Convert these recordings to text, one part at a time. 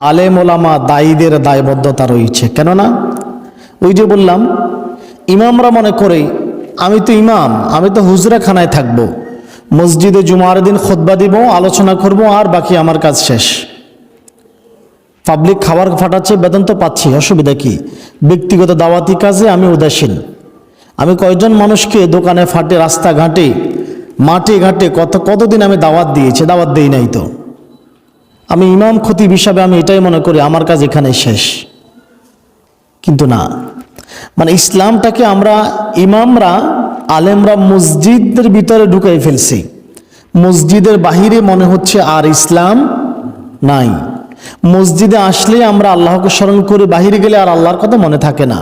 আলেম ওলামা দায়ীদের দায়বদ্ধতা রয়েছে। কেননা ওই যে বললাম, ইমামরা মনে করে আমি তো ইমাম, আমি তো হুজরাখানায় থাকবো, মসজিদে জুমার দিন খুতবা দিব, আলোচনা করব, আর বাকি আমার কাজ শেষ। পাবলিক খাবার ফাটাচ্ছে, বেতন তো পাচ্ছি, অসুবিধা কি? ব্যক্তিগত দাওয়াতি কাজে আমি উদাসীন। আমি কয়জন মানুষকে দোকানে ফাটে, রাস্তাঘাটে, মাঠে ঘাটে কতদিন আমি দাওয়াত দিয়েছি? দাওয়াত দেই নাই তো। আমি ইমাম খতিব হিসাবে আমি এটাই মনে করি আমার কাজ এখানে শেষ। কিন্তু না, মানে ইসলামটাকে আমরা ইমামরা, আলেমরা মসজিদের ভিতরে ঢুকাই ফেলছি। মসজিদের বাহিরে মনে হচ্ছে আর ইসলাম নাই। মসজিদে আসলে আমরা আল্লাহকে স্মরণ করে, বাহিরে গেলে আর আল্লাহর কথা মনে থাকে না।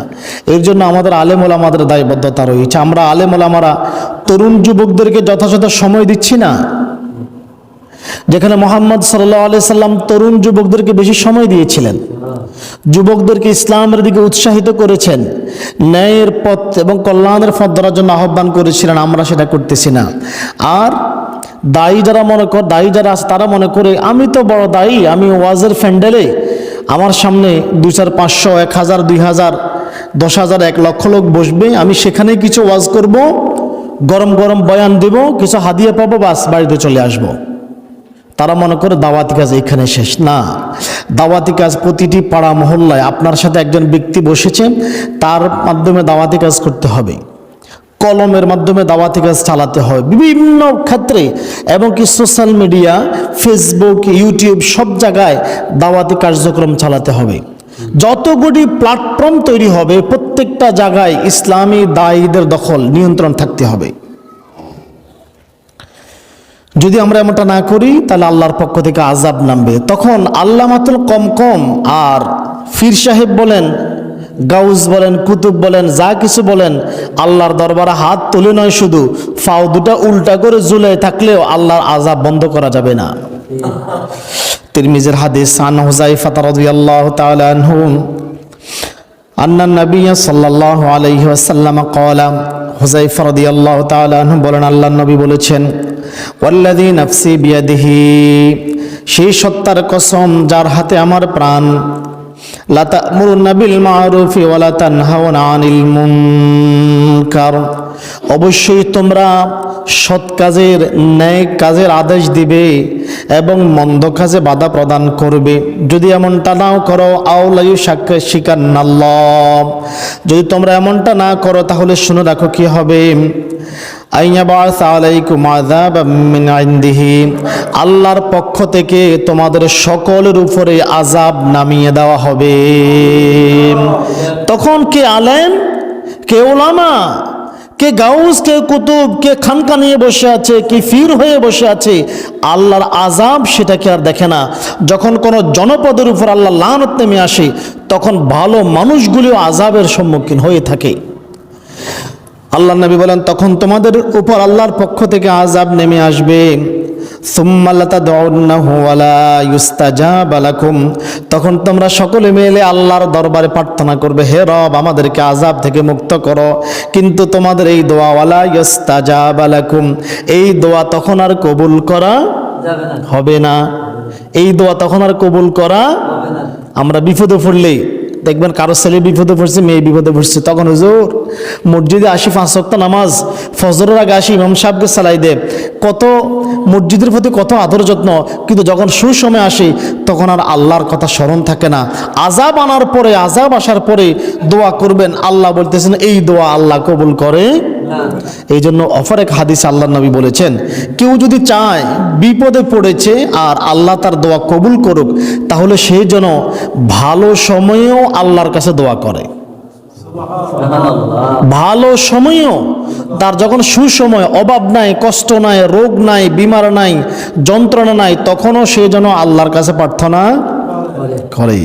এর জন্য আমাদের আলেম ওলামাদের দায়বদ্ধতা রয়েছে। আমরা আলেম ওলামারা তরুণ যুবকদেরকে যথাযথ সময় দিচ্ছি না। যেখানে মুহাম্মদ সাল্লাল্লাহু আলাইহি সাল্লাম তরুণ যুবকদেরকে বেশি সময় দিয়েছিলেন, যুবকদেরকে ইসলামের দিকে উৎসাহিত করেছেন, ন্যায়ের পথ এবং কল্যাণের পথ ধরার জন্য আহ্বান করেছিলেন, আমরা সেটা করতেছি না। আর দায়ী যারা আছে তারা মনে করে আমি তো বড় দায়ী, আমি ওয়াজের ফ্যান্ডেলে আমার সামনে 200, 500, 1000, 2000, 10,000, 1 লক্ষ লোক বসবে, আমি সেখানে কিছু ওয়াজ করব, গরম গরম বয়ান দেব, কিছু হাদিয়া পাবো, বাস বাড়িতে চলে আসবো। তারা মনে করে দাওয়াতি কাজ এখানে শেষ। না, দাওয়াতি কাজ প্রতিটি পাড়া মহল্লায় আপনার সাথে একজন ব্যক্তি বসেছে, তার মাধ্যমে দাওয়াতি কাজ করতে হবে, কলমের মাধ্যমে দাওয়াতি কাজ চালাতে হয় বিভিন্ন ক্ষেত্রে, এবং কি সোশ্যাল মিডিয়া, ফেসবুক, ইউটিউব সব জায়গায় দাওয়াতি কার্যক্রম চালাতে হবে। যতগুলি প্ল্যাটফর্ম তৈরি হবে প্রত্যেকটা জায়গায় ইসলামী দায়ীদের দখল, নিয়ন্ত্রণ থাকতে হবে। যদি আমরা এমনটা না করি তাহলে আল্লাহর পক্ষ থেকে আযাব নামবে। তখন আল্লামাতুল কম আর পীর সাহেব বলেন, গাউস বলেন, কুতুব বলেন, যা কিছু বলেন, আল্লাহর দরবারে হাত তুলে নয়, শুধু পাও দুটা উল্টা করে ঝুলে থাকলেও আল্লাহর আযাব বন্ধ করা যাবে না। তিরমিজির হাদিস, আন হুযায়ফা রাদিয়াল্লাহু তাআলা আনহু আন্না নবী সাল্লাল্লাহু আলাইহি ওয়াসাল্লাম ক্বালা, হুযায়ফা রাদিয়াল্লাহু তাআলা আনহু বলেন, আল্লাহর নবী বলেছেন, ওয়াল্লাযী নাফসি বিয়াদিহি, সেই সত্তার কসম যার হাতে আমার প্রাণ, লা তা'মুরুনা বিল মা'রুফি ওয়া লা তানহাউনা আনিল মুনকার, অবশ্যই তোমরা সৎ কাজের, ন্যায় কাজের আদেশ দিবে এবং মন্দ কাজে বাধা প্রদান করবে। যদি এমনটা নাও করো, আও লা ইউশাক্কিকান্নাল্লাহ, যদি তোমরা এমনটা না করো তাহলে শুনে রাখো কি হবে, আইয়াবাস আলাইকুম আযাবাম মিন ইনদিহি, আল্লাহর পক্ষ থেকে তোমাদের সকলের উপরে আযাব নামিয়ে দেওয়া হবে। তখন কে আলেম, কে উলামা, কে গাউস, কে কুতুব, কে খানকা নিয়ে বসে আছে, কে ফির হয়ে বসে আছে, আল্লাহর আযাব সেটাকে আর দেখে না। যখন কোনো জনপদের উপর আল্লাহ লানত নেমে আসে, তখন ভালো মানুষগুলিও আযাবের সম্মুখীন হয়ে থাকে। আল্লাহ নবী বলেন, তখন তোমাদের উপর আল্লাহর পক্ষ থেকে আযাব নেমে আসবে। সুম্মা লাতাদউন্নাহু ওয়া লা ইউস্তাজাব লাকুম, তখন তোমরা সকলে মিলে আল্লাহর দরবারে প্রার্থনা করবে, হে রব আমাদেরকে আযাব থেকে মুক্ত করো, কিন্তু তোমাদের এই দোয়া ওয়া লা ইউস্তাজাব লাকুম, এই দোয়া তখন আর কবুল করা হবে না। এই দোয়া তখন আর কবুল করা হবে না। আমরা বিপদে পড়লে দেখবেন, কারো ছেলে বিপদে পড়ছে, মেয়ে বিপদে পড়ছে, তখন হুজুর মসজিদে আসি, 5 ওয়াক্ত নামাজ, ফজরের আগে আসি, ইমাম সাহেবকে সালাই দে, কত মসজিদের প্রতি কত আদর যত্ন, কিন্তু যখন সুসময় আসে তখন আর আল্লাহর কথা স্মরণ থাকে না। আযাব আনার পরে, আযাব আসার পরে দোয়া করবেন, আল্লাহ বলতেছেন এই দোয়া আল্লাহ কবুল করে না। এই জন্য অপর এক হাদিস আল্লাহ নবী বলেছেন, কেউ যদি চায়, বিপদে পড়েছে আর আল্লাহ তার দোয়া কবুল করুক, তাহলে সেই যেন ভালো সময়েও আল্লাহর কাছে দোয়া করে। ভালো সময়ও, তার যখন সুসময়, অভাব নাই, কষ্ট নাই, রোগ নাই, বিমার নাই, যন্ত্রণা নাই, তখনও সে যেন আল্লাহর কাছে প্রার্থনা করে।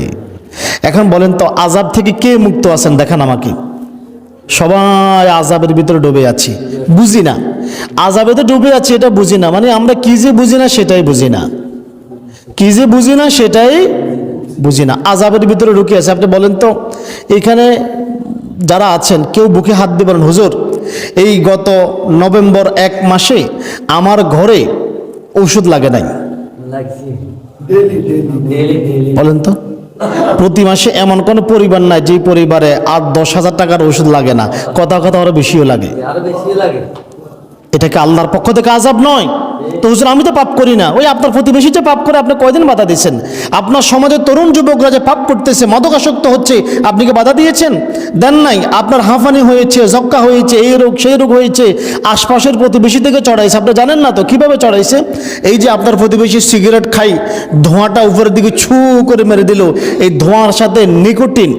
এখন বলেন তো, আযাব থেকে কে মুক্ত আছেন দেখান আমাকে। সবাই আযাবের ভিতরে ডুবে আছি, বুঝি না। আযাবে তো ডুবে আছি এটা বুঝি না, মানে আমরা কি যে বুঝি না সেটাই বুঝি না, কি যে বুঝি না সেটাই বুঝি না, আযাবের ভিতরে ঢুকে আছে। আপনি বলেন তো, এখানে যারা আছেন কেউ বুকে হাত দিয়ে বলেন, হুজুর এই গত নভেম্বর 1 মাসে আমার ঘরে ঔষধ লাগে নাই, বলেন তো? প্রতি মাসে এমন কোনো পরিবার নাই যে পরিবারে 8-10 হাজার টাকার ওষুধ লাগে না, কথা কথা আরো বেশিও লাগে। এটা কি আল্লাহর পক্ষ থেকে আযাব নয়? তো হুজুর আমি তো পাপ করি না, ওই আপনার প্রতিবেশী যে পাপ করে আপনি কয়দিন বাধা দিয়েছেন? আপনার সমাজের তরুণ যুবকরা যে পাপ করতেছে, মাদকাসক্ত হচ্ছে, আপনি কি বাধা দিয়েছেন? দেন নাই। আপনার হাঁফানি হয়েছে, জক্কা হয়েছে, এই রোগ সেই রোগ হয়েছে, আশপাশের প্রতিবেশী থেকে চড়াইছে, আপনি জানেন না তো কিভাবে চড়াইছে? এই যে আপনার প্রতিবেশী সিগারেট খাই, ধোঁয়াটা উপরের দিকে ছু করে মেরে দিল, এই ধোঁয়ার সাথে নিকোটিন,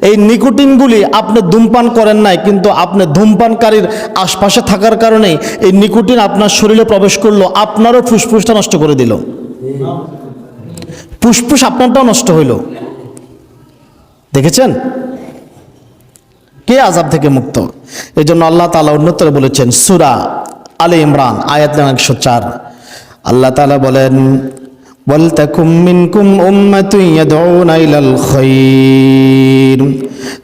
এই নিকোটিনগুলি আপনি ধূমপান করেন নাই, কিন্তু আপনি ধূমপানকারীর আশপাশে থাকার কারণে এই নিকোটিন আপনার শরীরে প্রবেশ করলো, আপনারও ফুসফুসটা নষ্ট করে দিল, ফুসফুস আপনারটাও নষ্ট হইল। দেখেছেন কে আযাব থেকে মুক্ত? এই জন্য আল্লাহ তাআলা অন্যত্র বলেছেন সূরা আলে ইমরান আয়াত 104, আল্লাহ তাআলা বলেন ওয়ালতাকুম মিনকুম উম্মাতুন ইয়াদউনা ইলাল খায়র,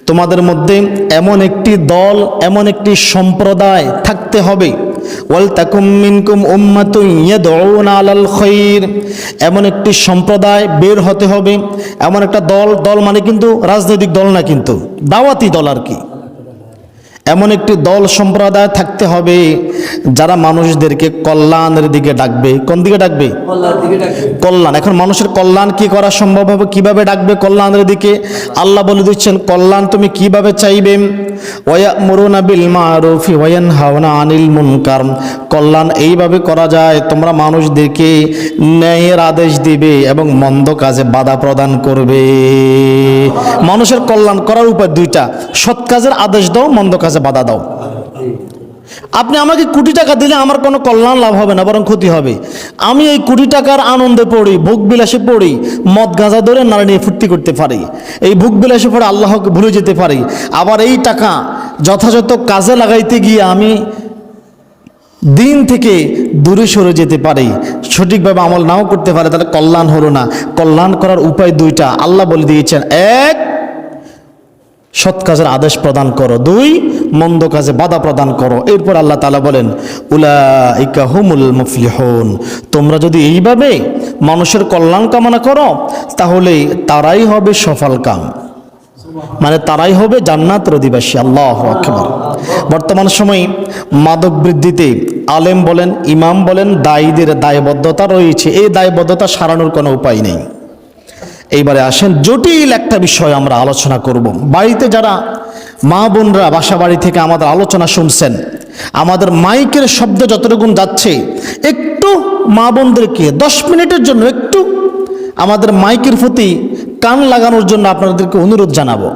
তোমাদের মধ্যে এমন একটি দল, এমন একটি সম্প্রদায় থাকতে হবে। ওয়ালতাকুম মিনকুম উম্মাতুন ইয়াদউনা আলাল খায়র, এমন একটি সম্প্রদায় বের হতে হবে, এমন একটা দল, দল মানে কিন্তু রাজনৈতিক দল না, কিন্তু দাওয়াতি দল আর কি। এমন একটি দল সম্প্রদায় থাকতে হবে যারা মানুষদেরকে কল্যাণের দিকে ডাকবে। কোন দিকে ডাকবে? কল্যাণ। এখন মানুষের কল্যাণ কি করা সম্ভব হবে? কিভাবে ডাকবে কল্যাণের দিকে? আল্লাহ বলে দিচ্ছেন কল্যাণ তুমি কিভাবে চাইবে। ওয়ায়ামুরুনা বিল মারুফি ওয়া ইয়ানহাউনা আনিল মুনকার, কল্যাণ এইভাবে করা যায় তোমরা মানুষদেরকে ন্যায়ের আদেশ দিবে এবং মন্দ কাজে বাধা প্রদান করবে। মানুষের কল্যাণ করার উপায় দুইটা, সৎ কাজের আদেশ দাও, মন্দ কাজে বাধা দাও। আপনি আমাকে কোটি টাকা দিলে আমার কোনো কল্যাণ লাভ হবে না, বরং ক্ষতি হবে। আমি এই কোটি টাকার আনন্দে পড়ি, ভোগ বিলাসে পড়ি, মদ গাঁজা ধরে নারী নিয়ে ফুর্তি করতে পারি, এই ভোগ বিলাসে পড়ে আল্লাহকে ভুলে যেতে পারি। আবার এই টাকা যথাযথ কাজে লাগাইতে গিয়ে আমি দিন থেকে দূরে সরে যেতে পারি, সঠিকভাবে আমল নাও করতে পারে, তাহলে কল্যাণ হলো না। কল্যাণ করার উপায় দুইটা আল্লাহ বলে দিয়েছেন, এক সৎ কাজের আদেশ প্রদান করো, দুই মন্দ কাজে বাধা প্রদান করো। এরপর আল্লাহ তাআলা বলেন উলাইকা হুমুল মুফলিহুন, তোমরা যদি এইভাবে মানুষের কল্যাণ কামনা করো তাহলে তারাই হবে সফল কাম, মানে তারাই হবে জান্নাতের অধিবাসী। আল্লাহু আকবার। বর্তমান সময়ে মাদক বৃদ্ধিতে আলেম বলেন, ইমাম বলেন, দায়ীদের দায়বদ্ধতা রয়েছে। এই দায়বদ্ধতা সারানোর কোনো উপায় নেই। এইবারে আসেন জটিল একটা বিষয় আমরা আলোচনা করব। বাড়িতে যারা মা বোনরা বাসা বাড়ি থেকে আমাদের আলোচনা শুনছেন, আমাদের মাইকের শব্দ যতটুকু যাচ্ছে, একটু মা বোনদেরকে 10 মিনিটের জন্য একটু আমাদের মাইকের প্রতি কান লাগানোর জন্য আপনাদেরকে অনুরোধ জানাবো।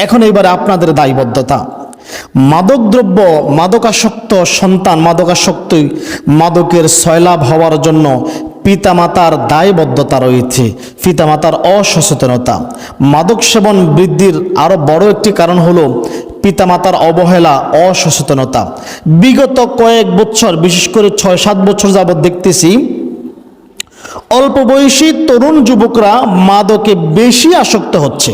এখন এইবারে আপনাদের দায়বদ্ধতা, মাদকদ্রব্য, মাদকাসক্ত সন্তান, মাদকাসক্ত মাদকের সয়লাভ হওয়ার জন্য পিতামাতার দায়বদ্ধতা রয়েছে, পিতামাতার অসচেতনতা। মাদক সেবন বৃদ্ধির আরো বড় একটি কারণ হলো পিতামাতার অবহেলা, অসচেতনতা। বিগত কয়েক বছর, বিশেষ করে 6-7 বছর যাবৎ দেখতেছি অল্প বয়সী তরুণ যুবকরা মাদকে বেশি আসক্ত হচ্ছে,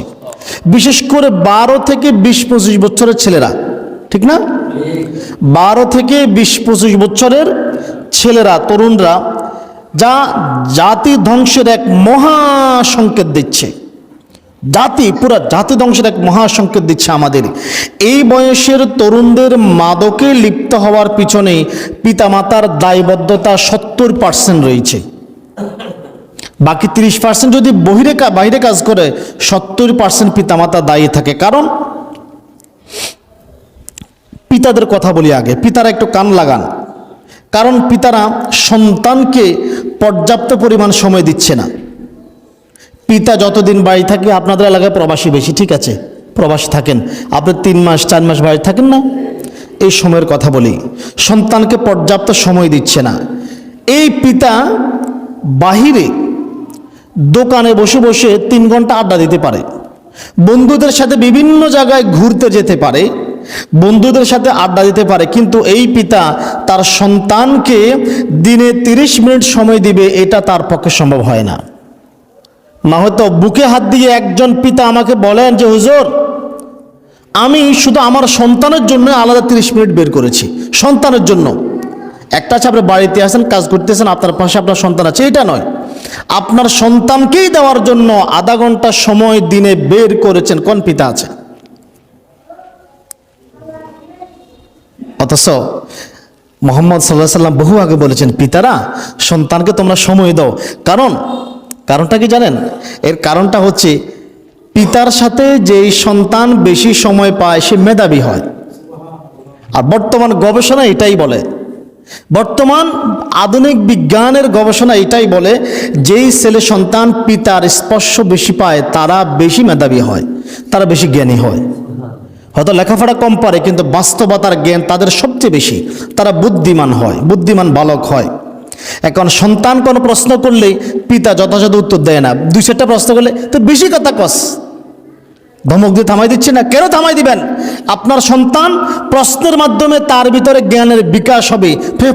বিশেষ করে 12 থেকে 20-25 বছরের ছেলেরা, ঠিক না? 12 থেকে 20-25 বছরের ছেলেরা, তরুণরা, যা জাতি ধ্বংসের এক মহা সংকেত দিচ্ছে। পুরা জাতি ধ্বংসের এক মহা সংকেত দিচ্ছে আমাদের। এই বয়সের তরুণদের মাদকে লিপ্ত হওয়ার পিছনে পিতামাতার দায়বদ্ধতা 70% রয়েছে। বাকি 30% যদি বাইরে কাজ করে, 70% পিতামাতা দায়ী থাকে। কারণ পিতাদের কথা বলি আগে, পিতারা একটু কান লাগান। কারণ পিতারা সন্তানকে পর্যাপ্ত পরিমাণ সময় দিচ্ছে না। পিতা যতদিন বাড়ি থাকে, আপনাদের এলাকায় প্রবাসী বেশি, ঠিক আছে, প্রবাসী থাকেন, আপনি 3 মাস 4 মাস বাড়ি থাকেন না, এই সময়ের কথা বলি, সন্তানকে পর্যাপ্ত সময় দিচ্ছে না। এই পিতা বাহিরে দোকানে বসে বসে 3 ঘন্টা আড্ডা দিতে পারে, বন্ধুদের সাথে বিভিন্ন জায়গায় ঘুরতে যেতে পারে, বন্ধুদের সাথে আড্ডা দিতে পারে, কিন্তু এই পিতা তার সন্তানকে দিনে 30 মিনিট সময় দিবে, এটা তার পক্ষে সম্ভব হয় না। না হয়তো বুকে হাত দিয়ে একজন পিতা আমাকে বলেন যে হুজুর, আমি শুধু আমার সন্তানের জন্য আলাদা 30 মিনিট বের করেছি, সন্তানের জন্য একটা আছে আপনি বাড়িতে আছেন, কাজ করতেছেন, আপনার পাশে আপনার সন্তান আছে, এটা নয়। আপনার সন্তানকেই দেওয়ার জন্য আধা ঘন্টা সময় দিনে বের করেছেন, কোন পিতা আছে? অথচ মুহাম্মদ সাল্লাল্লাহু আলাইহি সাল্লাম বহু আগে বলেছেন, পিতারা সন্তানকে তোমরা সময় দাও। কারণটা কি জানেন? এর কারণটা হচ্ছে, পিতার সাথে যেই সন্তান বেশি সময় পায় সে মেধাবী হয়। আর বর্তমান গবেষণা এটাই বলে, বর্তমান আধুনিক বিজ্ঞানের গবেষণা এটাই বলে, যেই ছেলে সন্তান পিতার স্পর্শ বেশি পায় তারা বেশি মেধাবী হয়, তারা বেশি জ্ঞানী হয়। হয়তো লেখাপড়া কম পারে, কিন্তু বাস্তবতার জ্ঞান তাদের সবচেয়ে বেশি, তারা বুদ্ধিমান হয়, বুদ্ধিমান বালক হয়। এখন সন্তান কোনো প্রশ্ন করলেই পিতা যথাযথ উত্তর দেয় না, 2-4টা প্রশ্ন করলে তো বেশি কথা কস, ধমক দিয়ে থামাই দিচ্ছে না। কেন থামাই দিবেন? আপনার সন্তান প্রশ্নের মাধ্যমে তার ভিতরে জ্ঞানের বিকাশ হবে,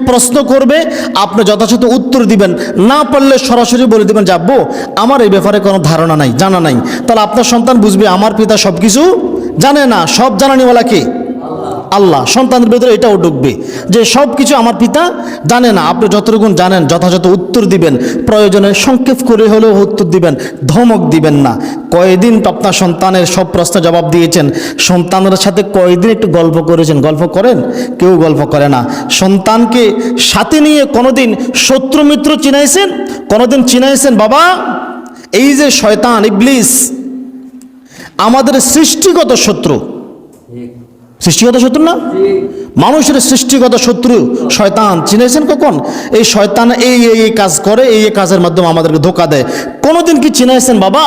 প্রশ্ন করবে, আপনি যথাযথ উত্তর দিবেন, না পারলে সরাসরি বলে দিবেন যে আব্বু আমার এই ব্যাপারে কোনো ধারণা নাই, জানা নাই। তাহলে আপনার সন্তান বুঝবে আমার পিতা সব কিছু জানে না, সব জানানিওয়ালা কে? আল্লাহ। সন্তানের ভিতরে এটাও ঢুকবে যে সব কিছু আমার পিতা জানে না। আপনি যতটুকু জানেন যথাযথ উত্তর দিবেন, প্রয়োজনে সংক্ষেপ করে হলেও উত্তর দিবেন, ধমক দিবেন না। কয়েকদিন আপনার সন্তানের সব প্রশ্নের জবাব দিয়েছেন, সন্তানের সাথে কয়েকদিন একটু গল্প করেছেন? গল্প করেন? কেউ গল্প করে না। সন্তানকে সাথে নিয়ে কোনোদিন শত্রু মিত্র চিনাইছেন? কোনোদিন চিনাইছেন বাবা এই যে শয়তান ইবলিস আমাদের সৃষ্টিগত শত্রু? সৃষ্টিগত শত্রু না, মানুষের সৃষ্টিগত শত্রু শয়তান। চিনেছেন কখন? এই শয়তান এই কাজ করে, এই কাজের মাধ্যমে আমাদেরকে ধোকা দেয়। কোনোদিন কি চিনেছেন বাবা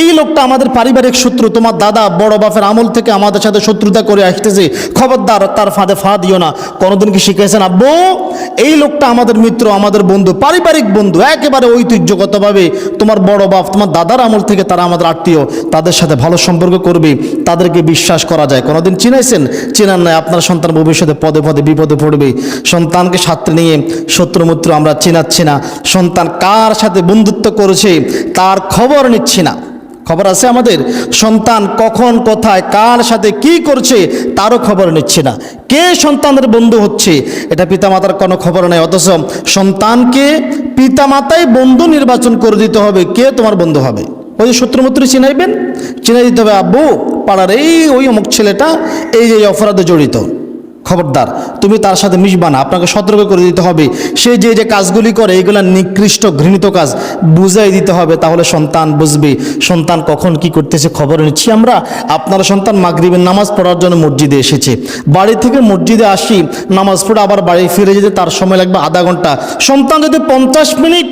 এই লোকটা আমাদের পারিবারিক শত্রু, তোমার দাদা বড় বাপের আমল থেকে আমাদের সাথে শত্রুতা করে আসতেছে, খবরদার তার ফাঁদে ফা দিও না? কোনোদিন কি শিখেছেন আব্বু এই লোকটা আমাদের মিত্র, আমাদের বন্ধু, পারিবারিক বন্ধু, একেবারে ঐতিহ্যগতভাবে তোমার বড় বাপ তোমার দাদার আমল থেকে তারা আমাদের আত্মীয়, তাদের সাথে ভালো সম্পর্ক করবে, তাদেরকে বিশ্বাস করা যায়? কোনোদিন চিনেছেন? চিনার নয়। আপনার সন্তান ভবিষ্যতে পদে পদে বিপদে পড়বে। সন্তানকে সাথে নিয়ে শত্রু মিত্র আমরা চিনাচ্ছি না, সন্তান কার সাথে বন্ধুত্ব করেছে তার খবর নিচ্ছি না। খবর আছে আমাদের? সন্তান কখন কোথায় কার সাথে কি করছে তারও খবর নিচ্ছে না। কে সন্তানের বন্ধু হচ্ছে এটা পিতামাতার কোনো খবর নেই। অথচ সন্তানকে পিতামাতাই বন্ধু নির্বাচন করে দিতে হবে, কে তোমার বন্ধু হবে। ওই যে শত্রুমিত্র চিনাইবেন, চিনাই দিতে হবে আব্বু পাড়ার ওই অমুক ছেলেটা এই অপরাধে জড়িত, খবরদার তুমি তার সাথে মিশবা না। আপনাকে সতর্ক করে দিতে হবে। সে যে কাজগুলি করে এগুলো নিকৃষ্ট ঘৃণিত কাজ, বুঝাই দিতে হবে, তাহলে সন্তান বুঝবে সন্তান কখন কি করতেছে খবর নিচ্ছি আমরা। আপনার সন্তান মাগরিবের নামাজ পড়ার জন্য মসজিদে এসেছে, বাড়ি থেকে মসজিদে আসি নামাজ পড়ে আবার বাড়ি ফিরে যেতে তার সময় লাগবে আধা ঘন্টা। সন্তান যদি 50 মিনিট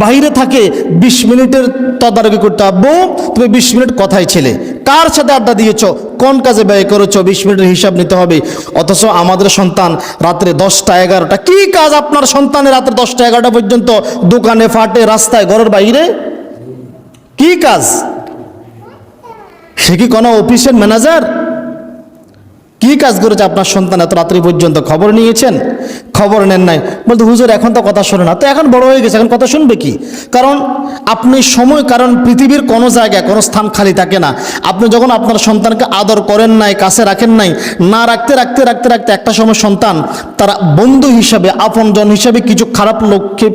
বাইরে থাকে 20 মিনিটের তদারকি করতে হবে। তুমি 20 মিনিট কথাই ছেলে, কার সাথে আড্ডা দিয়েছ, কোন কাজে ব্যয় করেছো, 20 মিনিটের হিসাব নিতে হবে। অথচ আমাদের সন্তান রাত্রে 10টা 11টা, কি কাজ আপনার সন্তানের রাত্রে 10টা 11টা পর্যন্ত দোকানে ফাটে রাস্তায় ঘরের বাইরে? কি কাজ? সে কি কোনো অফিসের ম্যানেজার? কি কাজ করেছে আপনার সন্তান এত রাত্রি পর্যন্ত? খবর নিয়েছেন? খবর নেন নাই। বলতে হুজুর এখন তো কথা শোনে না। তো এখন বড় হয়ে গেছে, এখন কথা শুনবে কি? কারণ আপনি কারণ পৃথিবীর কোনো জায়গায় কোনো স্থান খালি থাকে না। আপনি যখন আপনার সন্তানকে আদর করেন নাই, কাছে রাখেন নাই, না রাখতে রাখতে রাখতে রাখতে একটা সময় সন্তান তারা বন্ধু হিসাবে, আপনজন হিসাবে কিছু খারাপ লোককে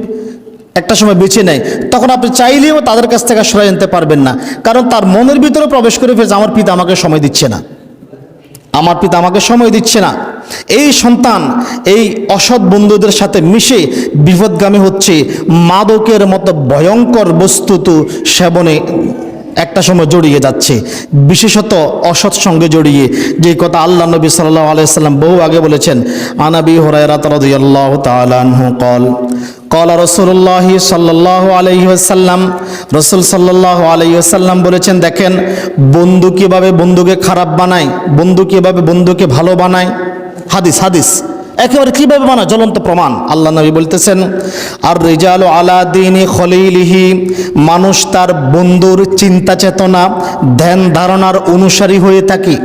একটা সময় বেছে নেয়। তখন আপনি চাইলেও তাদের কাছ থেকে সরাই আনতে পারবেন না, কারণ তার মনের ভিতরে প্রবেশ করে ফেলছে আমার পিতা আমাকে সময় দিচ্ছে না, আমার পিতা আমাকে সময় দিচ্ছে না। এই সন্তান এই অসৎ বন্ধুদের সাথে মিশে বিপদগামী হচ্ছে, মাদকের মতো ভয়ঙ্কর বস্তু তো সেবনে একটা সময় জড়িয়ে যাচ্ছে, বিশেষত অসৎ সঙ্গে জড়িয়ে। যে কথা আল্লাহ নবী সাল্লাল্লাহু আলাইহি সাল্লাম বহু আগে বলেছেন। আন আবি হুরায়রা রাদিয়াল্লাহু তাআলা আনহু قال قال رسول الله সাল্লাল্লাহু আলাইহি ওয়াসাল্লাম, রাসূল সাল্লাল্লাহু আলাইহি ওয়াসাল্লাম বলেছেন, দেখেন বন্ধু কিভাবে বন্ধুকে খারাপ বানায়, বন্ধু কিভাবে বন্ধুকে ভালো বানায়। হাদিস একেবারে কিভাবে বানায়, জ্বলন্ত প্রমাণ। আল্লাহ নবী বলতেছেন, আর রিজালু আলা দীনি খলিলিহি, মানুষ তার বন্ধুর চিন্তা চেতনা ধ্যান ধারণার অনুসারী হয়ে থাকে।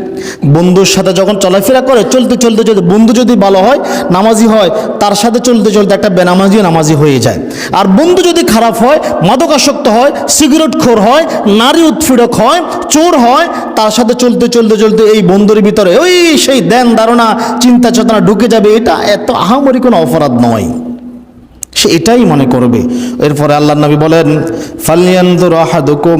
বন্ধুর সাথে যখন চলাফেরা করে চলতে চলতে যদি বন্ধু যদি ভালো হয়, নামাজি হয়, তার সাথে চলতে চলতে একটা বেনামাজিও নামাজি হয়ে যায়। আর বন্ধু যদি খারাপ হয়, মাদকাসক্ত হয়, সিগারেট খোর হয়, নারী উৎপীড়ক হয়, চোর হয়, তার সাথে চলতে চলতে চলতে এই বন্ধুর ভিতরে ওই সেই ধ্যান ধারণা চিন্তা চেতনা ঢুকে যাবে। এটা এত আহামরি কোনো অপরাধ নয়, সে এটাই মনে করবে। এরপরে আল্লাহর নবী বলেন ফালয়ানজুর আহাদুকুম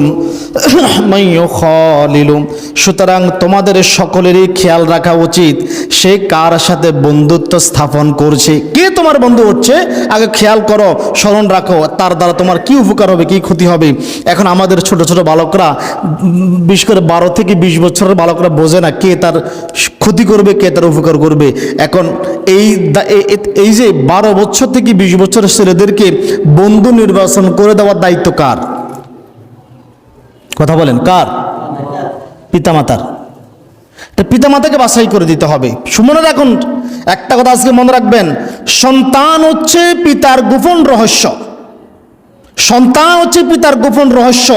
মান ইউখালিলু, সুতরাং তোমাদের সকলেরই খেয়াল রাখা উচিত সে কার সাথে বন্ধুত্ব স্থাপন করছে। কে তোমার বন্ধু হচ্ছে আগে খেয়াল করো, স্মরণ রাখো, তার দ্বারা তোমার কি উপকার হবে কি ক্ষতি হবে। এখন আমাদের ছোট ছোট বালকরা, বিশেষ করে 12 থেকে 20 বছরের বালকরা বোঝে না কে তার ক্ষতি করবে কে তার উপকার করবে। এখন এই যে 12 বছর থেকে 20 বছরের ছেলেদেরকে বন্ধু নির্বাচন করে দেওয়ার দায়িত্ব কার? কথা বলেন, কার? পিতামাতার। পিতামাতাকে বাছাই করে দিতে হবে। মনে রাখুন একটা কথা, আজকে মনে রাখবেন, সন্তান হচ্ছে পিতার গোপন রহস্য। সন্তান হচ্ছে পিতার গোপন রহস্য।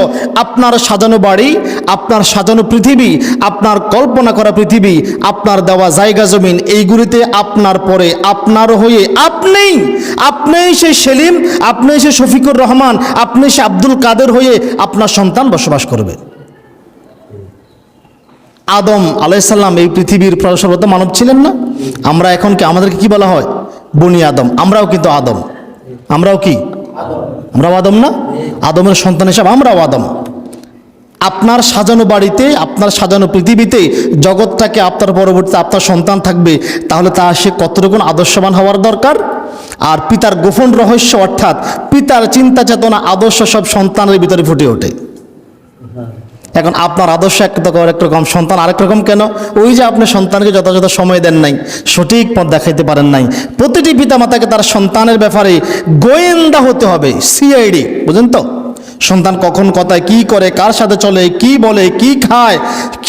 আপনার সাজানো বাড়ি, আপনার সাজানো পৃথিবী, আপনার কল্পনা করা পৃথিবী, আপনার দেওয়া জায়গা জমিন, এইগুলিতে আপনার পরে আপনার হয়ে আপনি সেই সেলিম, আপনি সেই শফিকুর রহমান, আপনি সেই আব্দুল কাদের হয়ে আপনার সন্তান বসবাস করবে। আদম আলাইহিস সালাম এই পৃথিবীর সর্বপ্রথম মানব ছিলেন না? আমরা এখন কি আমাদেরকে কি বলা হয়? বনি আদম। আমরাও কিন্তু আদম। আমরাও কি? আমরাও আদম না? আদমের সন্তান হিসাবে আমরাও আদম। আপনার সাজানো বাড়িতে, আপনার সাজানো পৃথিবীতে জগৎটাকে আপনার পরবর্তীতে আপনার সন্তান থাকবে, তাহলে তা সে কতটুকু আদর্শবান হওয়ার দরকার। আর পিতার গোপন রহস্য অর্থাৎ পিতার চিন্তা চেতনা আদর্শ সব সন্তানের ভিতরে ফুটে ওঠে। এখন আপনার আদর্শ একরকম, সন্তান আরেক রকম। কেন? ওই যে আপনি সন্তানকে যথাযথ সময় দেন নাই, সঠিক পথ দেখাইতে পারেন নাই। প্রতিটি পিতামাতাকে তার সন্তানের ব্যাপারে গোয়েন্দা হতে হবে, সিআইডি, বুঝেন তো? সন্তান কখন কথায় কি করে, কার সাথে চলে, কি বলে, কি খায়,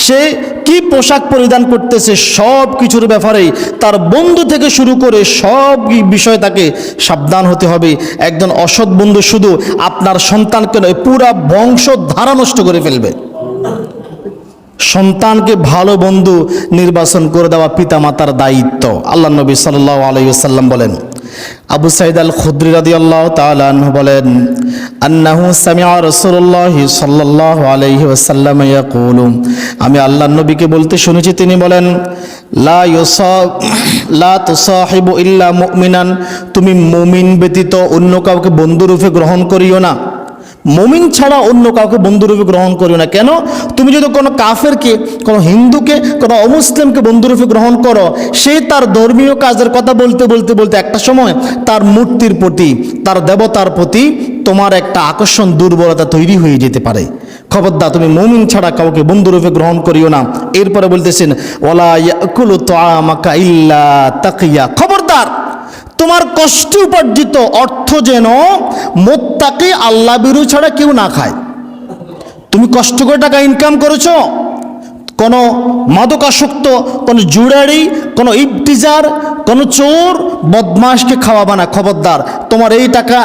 সে কি পোশাক পরিধান করতেছে, সব কিছুর ব্যাপারে তার বন্ধু থেকে শুরু করে সব বিষয়ে তাকে সাবধান হতে হবে। একজন অসৎ বন্ধু শুধু আপনার সন্তানকে নয়, পুরা বংশধারা নষ্ট করে ফেলবে। সন্তানকে ভালো বন্ধু নির্বাচন করে দেওয়া পিতামাতার দায়িত্ব। আল্লাহ নবী সাল্লাল্লাহু আলাইহি ওয়াসাল্লাম বলেন, আবু সাঈদ আল খুদরি রাদিয়াল্লাহু তাআলা আনহু বলেন, আন্নাহু সামিআ রাসূলুল্লাহ সাল্লাল্লাহু আলাইহি ওয়াসাল্লাম ইয়াকুলু, আমি আল্লাহর নবীকে বলতে শুনেছি, তিনি বলেন, লা তুসাহিবু ইল্লা মুমিনান, তুমি মুমিন ব্যতীত অন্য কাউকে বন্ধুরূপে গ্রহণ করিও না। মুমিন ছাড়া অন্য কাউকে বন্ধুরূপে গ্রহণ করিও না। কেন? তুমি যদি কোনো কাফেরকে, কোনো হিন্দুকে, কোনো অমুসলিমকে বন্ধুরূপে গ্রহণ করো, সে তার ধর্মীয় কাজের কথা বলতে বলতে বলতে একটা সময় তার মূর্তির প্রতি, তার দেবতার প্রতি তোমার একটা আকর্ষণ, দুর্বলতা তৈরি হয়ে যেতে পারে। খবরদার, তুমি মুমিন ছাড়া কাউকে বন্ধুরূপে গ্রহণ করিও না। এরপরে বলতেছেন, ওয়ালা ইয়াকুলু তাআমাকা ইল্লা তাকিয়া, খবরদার তোমার কষ্ট উপার্জিত অর্থ যেন মুত্তাকি আল্লাহ বিরু ছাড়া কেউ না খায়। তুমি কষ্ট করে টাকা ইনকাম করেছো, কোনো মাদকাসক্ত, কোনো জুড়ারি, কোনো ইবতিজার, কোনো চোর বদমাশকে খাওয়াবা না। খবরদার, তোমার এই টাকা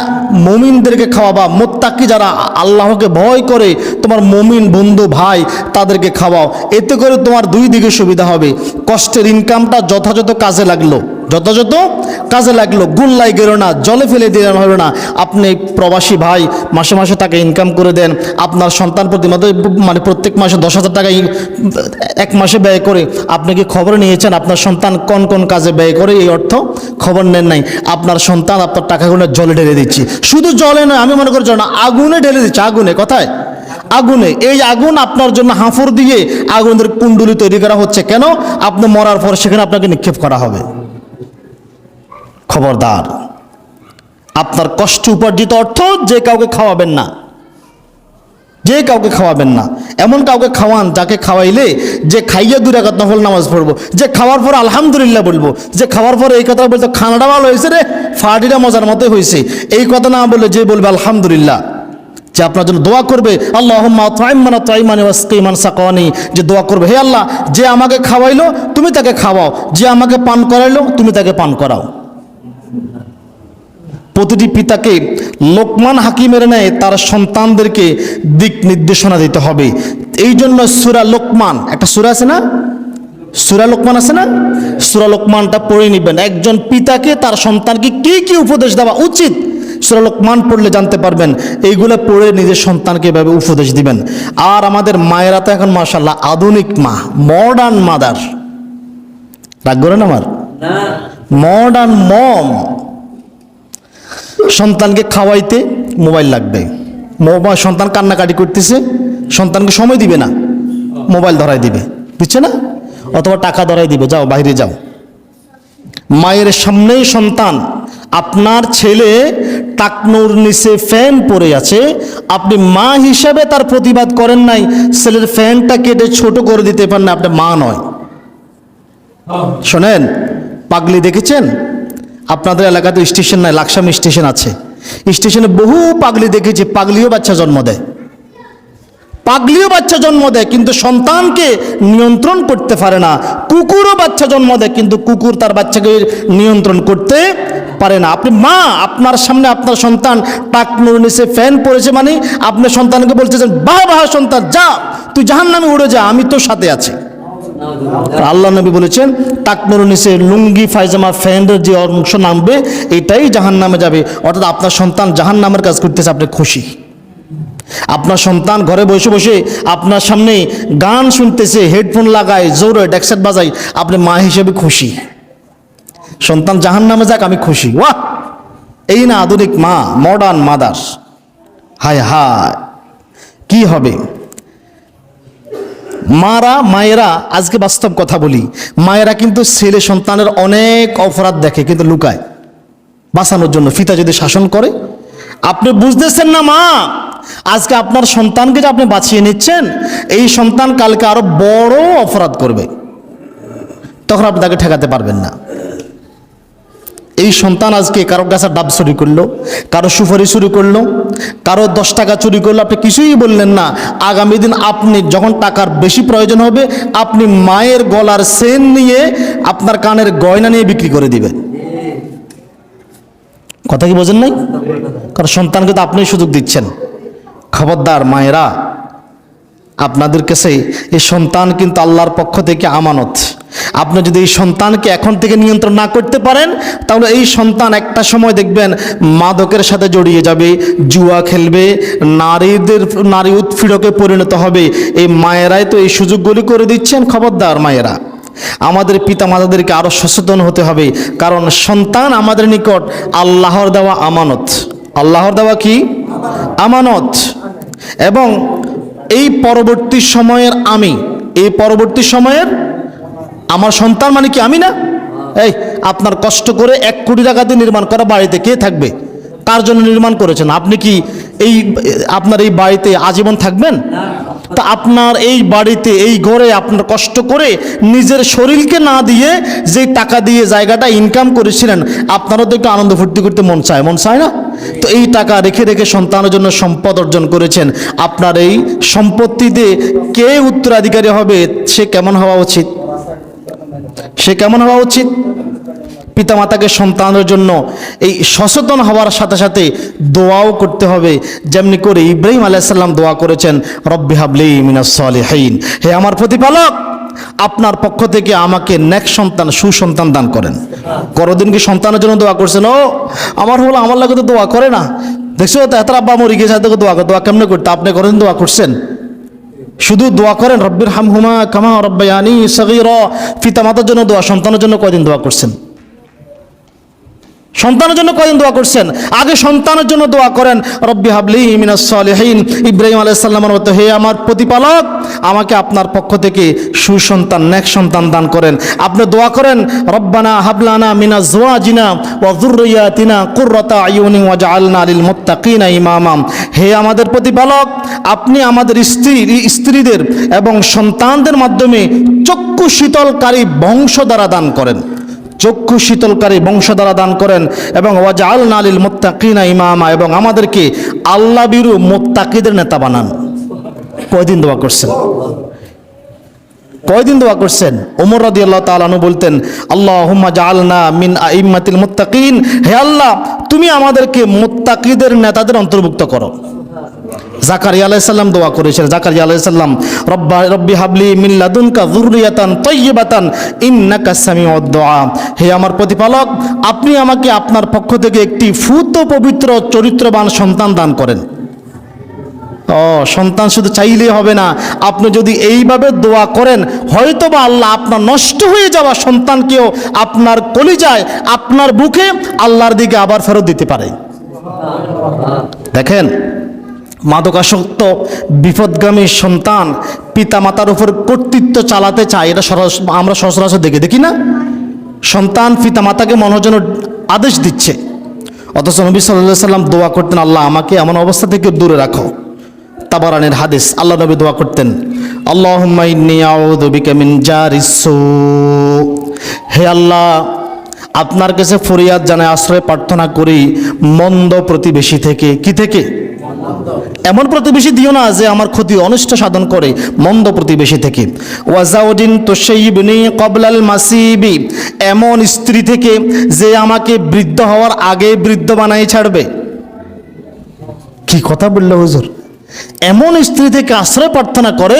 মুমিনদেরকে খাওয়াবা, মুত্তাকি যারা আল্লাহকে ভয় করে, তোমার মুমিন বন্ধু ভাই তাদেরকে খাওয়াও। এতে করে তোমার দুই দিকে সুবিধা হবে। কষ্টের ইনকামটা যথাযথ কাজে লাগলো, যথাযথ কাজে লাগলো, গুল্লাই গেল না, জলে ফেলে দিলেন হলো না। আপনি প্রবাসী ভাই মাসে মাসে টাকা ইনকাম করে দেন, আপনার সন্তান প্রতি মানে প্রত্যেক মাসে 10,000 টাকা এক মাসে ব্যয় করে, আপনি কি খবর নিয়েছেন আপনার সন্তান কোন কোন কাজে ব্যয় করে এই অর্থ? খবর নেন নাই। আপনার সন্তান আপনার টাকাগুলো জলে ঢেলে দিচ্ছে। শুধু জলে নয়, আমি মনে করি না, আগুনে ঢেলে দিচ্ছে। আগুনে, কথায় আগুনে। এই আগুন আপনার জন্য হাঁফড় দিয়ে আগুনের কুণ্ডুলি তৈরি করা হচ্ছে। কেন? আপনি মরার পর সেখানে আপনাকে নিক্ষেপ করা হবে। খবরদার, আপনার কষ্ট উপার্জিত অর্থ যে কাউকে খাওয়াবেন না, যে কাউকে খাওয়াবেন না। এমন কাউকে খাওয়ান যাকে খাওয়াইলে যে খাইয়া 2 রাকাত নফল নামাজ পড়বো, যে খাওয়ার পর আলহামদুলিল্লাহ বলবো, যে খাওয়ার পর এই কথা বলতো খানাটা ভালো হয়েছে রে, ফাটিটা মজার মতো হয়েছে, এই কথা না বলে যে বলবে আলহামদুলিল্লাহ, যে আপনার জন্য দোয়া করবে, আল্লাহুম্মা আত'ইমনা তাইমান ওয়াসকিমান সাকানি, যে দোয়া করবে, হে আল্লাহ, যে আমাকে খাওয়াইলো তুমি তাকে খাওয়াও, যে আমাকে পান করাইলো তুমি তাকে পান করাও। প্রতিটি পিতাকে লোকমান হাকিমের ন্যায় তার সন্তানদেরকে দিক নির্দেশনা দিতে হবে। এই জন্য সূরা লোকমান, একটা সূরা আছে না, সূরা লোকমান আছে না, সূরা লোকমানটা পড়ে নেবেন। একজন পিতাকে তার সন্তানকে কি কি উপদেশ দেওয়া উচিত, সূরা লোকমান পড়লে জানতে পারবেন। এইগুলো পড়ে নিজের সন্তানকে এভাবে উপদেশ দিবেন। আর আমাদের মায়েরা তো এখন মাশাআল্লাহ আধুনিক মা, মডার্ন মাদার। রাগ করেন আমার? মডার্ন মম, সন্তানকে খাওয়াইতে মোবাইল লাগবে, মোবাইল, সন্তান কান্নাকাটি করতেছে, সন্তানকে সময় দিবে না, মোবাইল ধরাই দিবে, দিচ্ছে না, অথবা টাকা ধরাই দিবে, যাও বাইরে যাও। মায়ের সামনেই সন্তান, আপনার ছেলে টাকনুর নিচে ফ্যান পরে আছে, আপনি মা হিসাবে তার প্রতিবাদ করেন নাই, ছেলের ফ্যানটা কেটে ছোট করে দিতে পারেন না, আপনি মা নয়। শোনেন, পাগলি দেখেছেন? আপনাদের এলাকাতে স্টেশন নাই, লাকসাম স্টেশন আছে, স্টেশনে বহু পাগলি দেখেছি, পাগলিও বাচ্চা জন্ম দেয়, পাগলিও বাচ্চা জন্ম দেয়, কিন্তু সন্তানকে নিয়ন্ত্রণ করতে পারে না। কুকুরও বাচ্চা জন্ম দেয়, কিন্তু কুকুর তার বাচ্চাকে নিয়ন্ত্রণ করতে পারে না। আপনি মা, আপনার সামনে আপনার সন্তান টাকনুর নিচে ফ্যান পড়েছে, মানে আপনি সন্তানকে বলতেছেন, বাহ বাহ সন্তান, যা তুই জাহান্নামে উড়ে যা, আমি তোর সাথে আছি। আল্লাহ নবী বলেছেন, টাকনুর নিচে লুঙ্গি পায়জামা ফ্যানের যে অংশ নামবে এটাই জাহান্নামে যাবে। অর্থাৎ আপনার সন্তান জাহান্নামের কাজ করতেছে, আপনি খুশি। আপনার সন্তান ঘরে বসে বসে আপনার সামনে গান শুনতেছে, হেডফোন লাগায়, জোরে ডেকসেট বাজায়, আপনি মা হিসেবে খুশি। সন্তান জাহান্নামে যাক, আমি খুশি। ওয়াহ, এই না আধুনিক মা, মডার্ন মাদার। হায় হায়, কি হবে? মায়েরা আজকে বাস্তব কথা বলি, মায়েরা কিন্তু ছেলে সন্তানের অনেক অপরাধ দেখে, কিন্তু লুকায় বাঁচানোর জন্য। পিতা যদি শাসন করে, আপনি বুঝতেছেন না মা, আজকে আপনার সন্তানকে যে আপনি বাঁচিয়ে নিচ্ছেন, এই সন্তান কালকে আরো বড় অপরাধ করবে, তখন আপনি তাকে ঠেকাতে পারবেন না। এই সন্তান আজকে কারো গাছের ডাব চুরি করলো, কারো সুপারি চুরি করলো, কারো 10 টাকা চুরি করলো, আপনি কিছুই বললেন না। আগামী দিন আপনি যখন টাকার বেশি প্রয়োজন হবে, আপনি মায়ের গলার চেন নিয়ে, আপনার কানের গয়না নিয়ে বিক্রি করে দিবেন। কথা কি বোঝেন নাই? কারণ সন্তানকে তো আপনি সুযোগ দিচ্ছেন। খবরদার মায়েরা, আপনাদের কাছে এই সন্তান কিন্তু আল্লাহর পক্ষ থেকে আমানত। আপনি যদি এই সন্তানকে এখন থেকে নিয়ন্ত্রণ না করতে পারেন, তাহলে এই সন্তান একটা সময় দেখবেন মাদকের সাথে জড়িয়ে যাবে, জুয়া খেলবে, নারী উৎপীড়কে পরিণত হবে। এই মায়েরাই তো এই সুযোগগুলি করে দিচ্ছেন। খবরদার মায়েরা, আমাদের পিতা মাতাদেরকে আরো সচেতন হতে হবে, কারণ সন্তান আমাদের নিকট আল্লাহর দেওয়া আমানত। আল্লাহর দেওয়া কি? আমানত। এবং এই পরবর্তী সময়ের আমার সন্তান মানে কি আমি না? এই আপনার কষ্ট করে 1 কোটি টাকা দিয়ে নির্মাণ করা বাড়িতে কে থাকবে? কার জন্য নির্মাণ করেছেন? আপনি কি আপনার এই বাড়িতে আজীবন থাকবেন? তা আপনার এই বাড়িতে, এই ঘরে আপনার কষ্ট করে নিজের শরীরকে না দিয়ে যে টাকা দিয়ে জায়গাটা ইনকাম করেছিলেন, আপনারও তো একটু আনন্দ ফুর্তি করতে মন চায় না? তো এই টাকা রেখে রেখে সন্তানের জন্য সম্পদ অর্জন করেছেন। আপনার এই সম্পত্তিতে কে উত্তরাধিকারী হবে, সে কেমন হওয়া উচিত? পিতামাতাকে সন্তানের জন্য এই সচেতন হওয়ার সাথে সাথে দোয়াও করতে হবে, যেমনি করে ইব্রাহিম আলাইহিস সালাম দোয়া করেছেন, রব্বি হাবলি মিনাস সালিহিন, হে আমার প্রতিপালক, আপনার পক্ষ থেকে আমাকে নেক সন্তান, সুসন্তান দান করেন। করদিন কি সন্তানের জন্য দোয়া করছেন? আমার লাগে তো দোয়া করে না, দেখছো তো এত আব্বা মরি গেছে, দোয়া কেমনে করতে? আপনি করদিন দোয়া করছেন? শুধু দোয়া করেন রব্বির হামহুমা কামা রাব্বায়ানি সগীরা। পিতামাতার জন্য দোয়া, সন্তানের জন্য কয়দিন দোয়া করছেন? সন্তানের জন্য কয়দিন দোয়া করছেন? আগে সন্তানের জন্য দোয়া করেন, রব্বি হাবলি মিনাস সালিহিন। ইব্রাহিম আলাইহিস সালামের মতো, হে আমার প্রতিপালক, আমাকে আপনার পক্ষ থেকে সুসন্তান, নেক সন্তান দান করেন। আপনি দোয়া করেন, রব্বানা হাবলানা মিনাজ জওয়াজিনা ওয়া যুররিয়াতিনা কুররাতা আয়ুনি ওয়াজআলনা লিল মুত্তাকিনা ইমামা। হে আমাদের প্রতিপালক, আপনি আমাদের স্ত্রীদের এবং সন্তানদের মাধ্যমে চক্ষু শীতলকারী বংশধারা দান করেন, চক্ষু শীতলকারী বংশধারা দান করেন, এবং ওয়াজআলনা লিল মুত্তাকিনা ইমামা, এবং আমাদেরকে আল্লাহ ভীরু মুত্তাকিদের নেতা বানান। কয়দিন দোয়া করছেন? ওমর রাদিয়াল্লাহু তাআলা আনহু বলতেন, আল্লাহুম্মা জাআলনা মিন আইম্মাতিল মুত্তাকিন, হে আল্লাহ, তুমি আমাদেরকে মুত্তাকিদের নেতাদের অন্তর্ভুক্ত করো। জাকারিয়া আলাইহিস সালাম দোয়া করেছিলেন, জাকারিয়া আলাইহিস সালাম, রব্বি হাবলি মিন লাদুনকা যুররিয়াতান তাইয়্যিবাতান ইন্নাকা সামিউদ দুআ। হে আমার প্রতিপালক, আপনি আমাকে আপনার পক্ষ থেকে একটি পবিত্র চরিত্রবান সন্তান দান করেন। সন্তান শুধু চাইলেই হবে না, আপনি যদি এইভাবে দোয়া করেন হয়তোবা আল্লাহ আপনার নষ্ট হয়ে যাওয়া সন্তানকেও আপনার কলিজায়, আপনার বুকে আল্লাহর দিকে আবার ফেরত দিতে পারে। দেখেন, মাদকাসক্ত বিপদগামী সন্তান পিতামাতার উপর কর্তৃত্ব চালাতে চায়, এটা আমরা সচরাচর দেখি না। সন্তান পিতামাতাকে মনে হয় যেন আদেশ দিচ্ছে, অথচ নবী সাল্লাল্লাহু আলাইহি সাল্লাম দোয়া করতেন, আল্লাহ আমাকে এমন অবস্থা থেকে দূরে রাখো। তাবারানের হাদিস, আল্লাহ নবী দোয়া করতেন, আল্লাহুম্মা ইন্নী আউযু বিকা মিন জারিস সু। হে আল্লাহ, আপনার কাছে ফরিয়াদ জানাই, আশ্রয় প্রার্থনা করি মন্দ প্রতিবেশী থেকে। কি থেকে? এমন প্রতিবেশী দিও না যে আমার ক্ষতি অনিষ্ট সাধন করে, মন্দ প্রতিবেশী থেকে। ওয়াজাউদিন তুসাইবনি ক্বাবলাল মাসিবি, এমন স্ত্রী থেকে যে আমাকে বৃদ্ধ হওয়ার আগে বৃদ্ধ বানাই ছাড়বে। কি কথা বললো হুজুর? এমন স্ত্রী থেকে আশ্রয় প্রার্থনা করে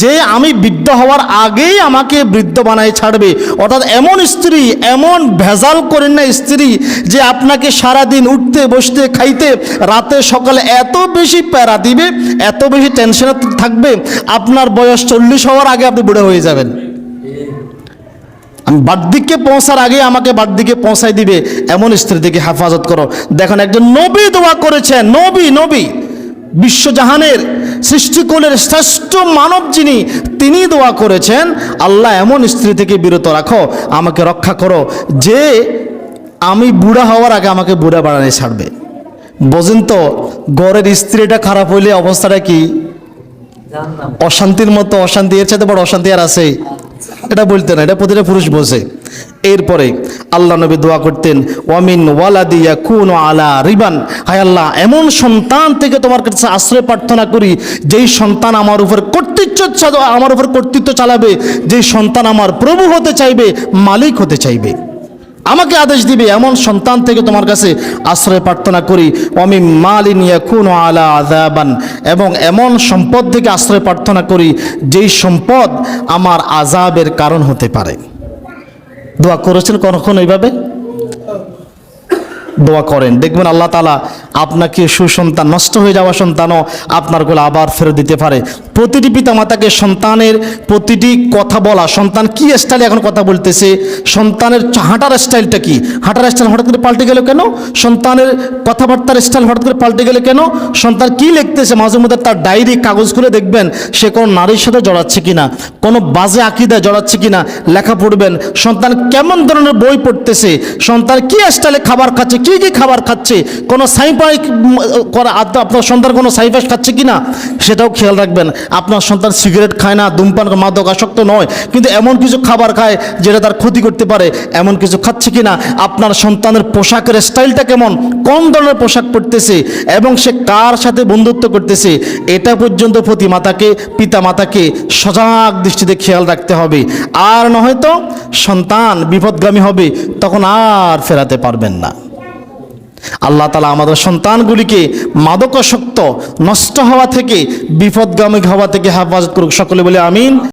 যে আমি বৃদ্ধ হওয়ার আগেই আমাকে বৃদ্ধ বানায় ছাড়বে। অর্থাৎ এমন স্ত্রী, এমন ভেজাল করেন না স্ত্রী যে আপনাকে সারাদিন উঠতে বসতে খাইতে রাতে সকালে এত বেশি প্যারা দিবে, এত বেশি টেনশনে থাকবে, আপনার বয়স 40 হওয়ার আগে আপনি বুড়ো হয়ে যাবেন। আমি বাড়দিকে পৌঁছার আগে আমাকে বাড়দিকে পৌঁছাই দিবে, এমন স্ত্রী থেকে হেফাজত করো। দেখুন, একজন নবী দোয়া করেছেন, নবী বিশ্বজাহানের সৃষ্টিকুলের শ্রেষ্ঠ মানব যিনি, তিনি দোয়া করেছেন, আল্লাহ এমন স্ত্রী থেকে বিরত রাখো, আমাকে রক্ষা করো যে আমি বুড়া হওয়ার আগে আমাকে বুড়া বানানো ছাড়বে। বোঝেন তো, ঘরের স্ত্রীটা খারাপ হইলে অবস্থাটা কি? অশান্তির মতো অশান্তি, এর চাইতে বড় অশান্তি আর আছে? এটা বলতে না, এটা প্রতিটা পুরুষ বোঝে। এরপরে আল্লাহ নবী দোয়া করতেন, ওয়ামিন ওয়ালাদি ইয়াকুনু আলা রিবান, হায় আল্লাহ এমন সন্তান থেকে তোমার কাছে আশ্রয় প্রার্থনা করি যেই সন্তান আমার উপর কর্তৃত্ব চালাবে, যেই সন্তান আমার প্রভু হতে চাইবে, মালিক হতে চাইবে, আমাকে আদেশ দিবে, এমন সন্তান থেকে তোমার কাছে আশ্রয় প্রার্থনা করি। ওয়ামিন মালিন ইয়াকুনু আলা আযাবান, এবং এমন সম্পদ থেকে আশ্রয় প্রার্থনা করি যেই সম্পদ আমার আযাবের কারণ হতে পারে। দোয়া করেছেন কখনো এইভাবে? দোয়া করেন, দেখবেন আল্লাহ তাআলা আপনাকে সুসন্তান, নষ্ট হয়ে যাওয়া সন্তানও আপনার কোলে আবার ফেরত দিতে পারে। প্রতিটি পিতামাতাকে সন্তানের প্রতিটি কথা বলা, সন্তান কি স্টাইলে এখন কথা বলতেছে, সন্তানের হাঁটার স্টাইলটা কি, হাঁটার স্টাইল হঠাৎ করে পাল্টে গেল কেন, সন্তানের কথাবার্তার স্টাইল হঠাৎ করে পাল্টে গেলে কেন, সন্তান কি লিখতেছে, মাঝে মধ্যে তার ডায়েরি কাগজ খুলে দেখবেন সে কোনো নারীর সাথে জড়াচ্ছে কিনা, কোনো বাজে আকীদায় জড়াচ্ছে কিনা, লেখা পড়বেন। সন্তান কেমন ধরনের বই পড়তেছে, সন্তান কি স্টাইলে খাবার খাচ্ছে, কি খাবার খাচ্ছে, কোনো সাইফাই করা, আপনার সন্তান কোনো সাইফাস খাচ্ছে কিনা সেটাও খেয়াল রাখবেন। আপনার সন্তান সিগারেট খায় না, ধূমপান, মাদক আসক্ত নয়, কিন্তু এমন কিছু খাবার খায় যেটা তার ক্ষতি করতে পারে, এমন কিছু খাচ্ছে কিনা। আপনার সন্তানের পোশাকের স্টাইলটা কেমন, কোন ধরনের পোশাক পরতেছে এবং সে কার সাথে বন্ধুত্ব করতেছে, এটা পর্যন্ত পিতা মাতাকে সজাগ দৃষ্টিতে খেয়াল রাখতে হবে। আর নয়তো সন্তান বিপদগামী হবে, তখন আর ফেরাতে পারবেন না। আল্লাহ তাআলা আমাদের সন্তানগুলিকে মাদকাসক্ত, নষ্ট হওয়া থেকে, বিপদগামী হওয়া থেকে হেফাজত করুক। সকলে বলে আমিন।